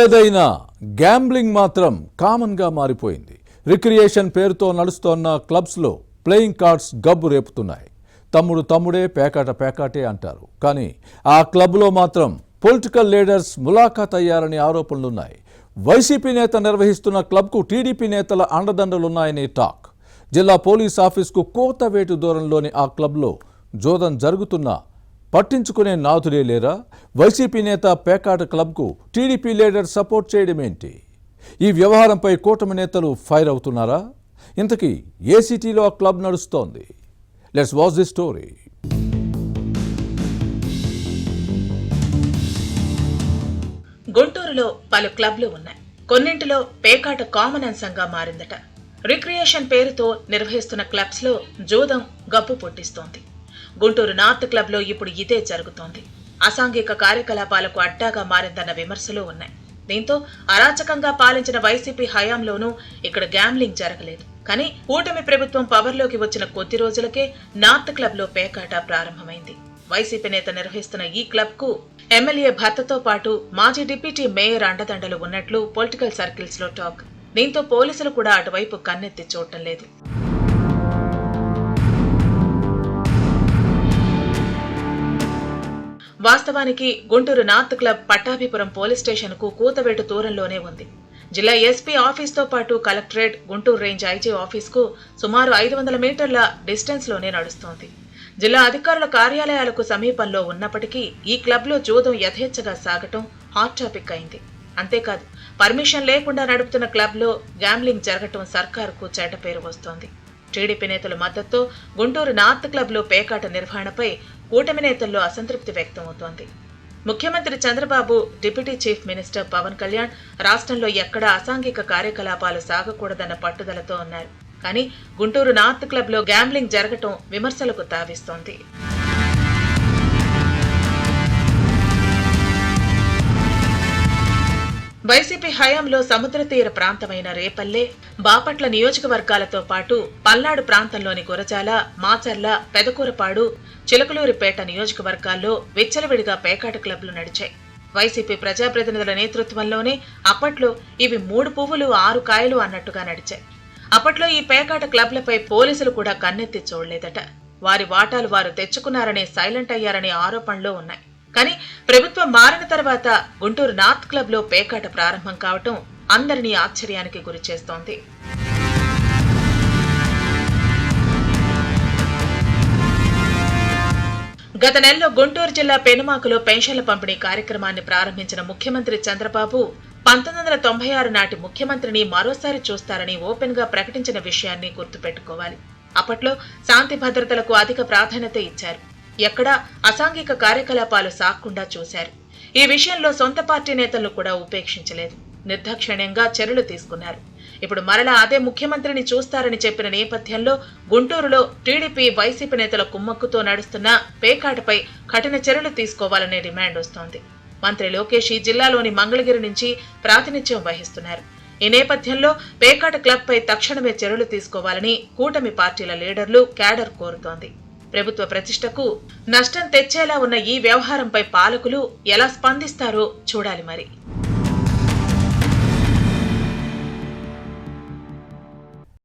ఏదైనా గ్యాంబ్లింగ్ మాత్రం కామన్గా మారిపోయింది. రిక్రియేషన్ పేరుతో నడుస్తోన్న క్లబ్స్లో ప్లేయింగ్ కార్డ్స్ గబ్బు రేపుతున్నాయి. తమ్ముడే పేకాటే అంటారు. కానీ ఆ క్లబ్లో మాత్రం పొలిటికల్ లీడర్స్ ములాఖాత్ అయ్యారని ఆరోపణలున్నాయి. వైసీపీ నేత నిర్వహిస్తున్న క్లబ్కు టీడీపీ నేతల అండదండలున్నాయని టాక్. జిల్లా పోలీస్ ఆఫీస్కు కోతవేటు దూరంలోని ఆ క్లబ్లో జోదం జరుగుతున్నా పట్టించుకునే నాథుడే లేరా? వైసీపీ నేత పేకాట క్లబ్కు టీడీపీ లీడర్ సపోర్ట్ చేయడమేంటి? ఈ వ్యవహారంపై కూటమి నేతలు ఫైర్ అవుతున్నారా? ఇంతకీ ఏ సిటీలో ఆ క్లబ్ నడుస్తోంది? Let's watch the story. గుంటూరులో పలు క్లబ్లు ఉన్నాయి. కొన్నింటిలో పేకాట కామన్ అంశంగా మారిందట. రిక్రియేషన్ పేరుతో నిర్వహిస్తున్న క్లబ్స్ లో జోదం గబ్బు పుట్టిస్తోంది. గుంటూరు నార్త్ క్లబ్ లో ఇప్పుడు ఇదే జరుగుతోంది. అసాంఘిక కార్యకలాపాలకు అడ్డాగా మారిందన్న విమర్శలు ఉన్నాయి. దీంతో అరాచకంగా పాలించిన వైసీపీ హయాంలోనూ ఇక్కడ గ్యాంబ్లింగ్ జరగలేదు. కానీ కూటమి ప్రభుత్వం పవర్లోకి వచ్చిన కొద్ది రోజులకే నార్త్ క్లబ్ లో పేకాట ప్రారంభమైంది. వైసీపీ నేత నిర్వహిస్తున్న ఈ క్లబ్ కు ఎమ్మెల్యే భర్తతో పాటు మాజీ డిప్యూటీ మేయర్ అండదండలు ఉన్నట్లు పొలిటికల్ సర్కిల్స్ లో టాక్. దీంతో పోలీసులు కూడా అటువైపు కన్నెత్తి చూడటం లేదు. వాస్తవానికి Guntur north club Pattabhipuram police station కు కూతవేటు దూరంలోనే ఉంది. జిల్లా ఎస్పీ ఆఫీస్ తో పాటు collectorate, Guntur range IG office కు సుమారు 500 మీటర్ల డిస్టెన్స్ లోనే నడుస్తోంది. జిల్లా అధికారుల కార్యాలయాలకు సమీపంలో ఉన్నప్పటికీ ఈ క్లబ్ లో జూదం యథేచ్ఛగా సాగటం హాట్ టాపిక్ అయింది. అంతేకాదు, పర్మిషన్ లేకుండా నడుపుతున్న క్లబ్ లో గ్యాంబ్లింగ్ జరగటం సర్కారుకు చెడ్డ పేరు వస్తోంది. టీడీపీ నేతల మద్దతుతో గుంటూరు నార్త్ క్లబ్ లో పేకాట నిర్వహణపై కూటమి నేతల్లో అసంతృప్తి వ్యక్తమవుతోంది. ముఖ్యమంత్రి Chandrababu, deputy chief minister Pawan Kalyan రాష్ట్రంలో ఎక్కడా అసాంఘిక కార్యకలాపాలు సాగకూడదన్న పట్టుదలతో ఉన్నారు. కానీ గుంటూరు నార్త్ క్లబ్ లో గ్యాంబ్లింగ్ జరగటం విమర్శలకు తావిస్తోంది. వైసీపీ హయాంలో సముద్ర తీర ప్రాంతమైన రేపల్లె, బాపట్ల నియోజకవర్గాలతో పాటు పల్నాడు ప్రాంతంలోని గురజాల, మాచర్ల, పెదకూరపాడు, చిలకలూరిపేట నియోజకవర్గాల్లో విచ్చలవిడిగా పేకాట క్లబ్లు నడిచాయి. వైసీపీ ప్రజాప్రతినిధుల నేతృత్వంలోనే అప్పట్లో ఇవి 3 పువ్వులు 6 కాయలు అన్నట్టుగా నడిచాయి. అప్పట్లో ఈ పేకాట క్లబ్లపై పోలీసులు కూడా కన్నెత్తి చూడలేదట. వారి వాటాలు వారు తెచ్చుకున్నారనే సైలెంట్ అయ్యారనే ఆరోపణలు ఉన్నాయి. కానీ ప్రభుత్వం మారిన తర్వాత గుంటూరు నార్త్ క్లబ్ లో పేకాట ప్రారంభం కావటం అందరినీ ఆశ్చర్యానికి గురిచేస్తోంది. గత నెలలో గుంటూరు జిల్లా పెనుమాకలో పెన్షన్ల పంపిణీ కార్యక్రమాన్ని ప్రారంభించిన ముఖ్యమంత్రి చంద్రబాబు 1996 నాటి ముఖ్యమంత్రిని మరోసారి చూస్తారని ఓపెన్ గా ప్రకటించిన విషయాన్ని గుర్తుపెట్టుకోవాలి. అప్పట్లో శాంతి భద్రతలకు అధిక ప్రాధాన్యత ఇచ్చారు. ఎక్కడా అసాంఘిక కార్యకలాపాలు సాగకుండా చూశారు. ఈ విషయంలో సొంత పార్టీ నేతలను కూడా ఉపేక్షించలేదు. నిర్దాక్షిణ్యంగా చర్యలు తీసుకున్నారు. ఇప్పుడు మరలా అదే ముఖ్యమంత్రిని చూస్తారని చెప్పిన నేపథ్యంలో గుంటూరులో టీడీపీ, వైసీపీ నేతల కుమ్మక్కుతో నడుస్తున్న పేకాటపై కఠిన చర్యలు తీసుకోవాలనే డిమాండ్ వస్తోంది. మంత్రి లోకేష్ ఈ జిల్లాలోని మంగళగిరి నుంచి ప్రాతినిధ్యం వహిస్తున్నారు. ఈ నేపథ్యంలో పేకాట క్లబ్ పై తక్షణమే చర్యలు తీసుకోవాలని కూటమి పార్టీల లీడర్లు, క్యాడర్ కోరుతోంది. ప్రభుత్వ ప్రతిష్టకు నష్టం తెచ్చేలా ఉన్న ఈ వ్యవహారంపై పాలకులు ఎలా స్పందిస్తారో చూడాలి మరి.